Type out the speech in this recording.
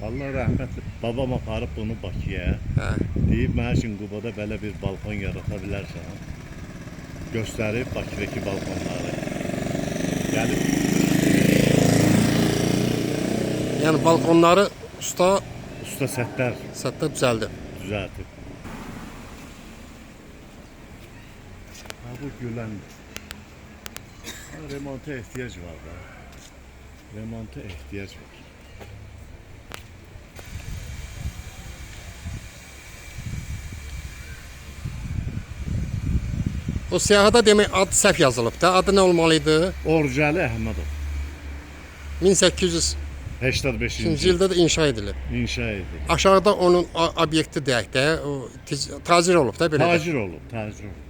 Allah rəhmətli. Babam aparıb bunu Bakıya. Hə. Deyib mənə üçün Qubada belə bir balkon yarata bilərsən. Göstərib Bakıdakı balkonları. Gəlib. Yəni balkonları usta Usta Səttar Səttar düzəldi. düzəltib. Ha bu gülən. Remonta ehtiyac var da. Remonta ehtiyac var. O siyahıda demək ad səhv yazılıb da. Adı nə olmalıydı? Orucalı Əhmədov. 1885-ci 85-ci ildə də inşa edilib. inşa edildi. Aşağıda onun obyekti deyək də, o tacir olub da belə. Tacir olub, tacir olub.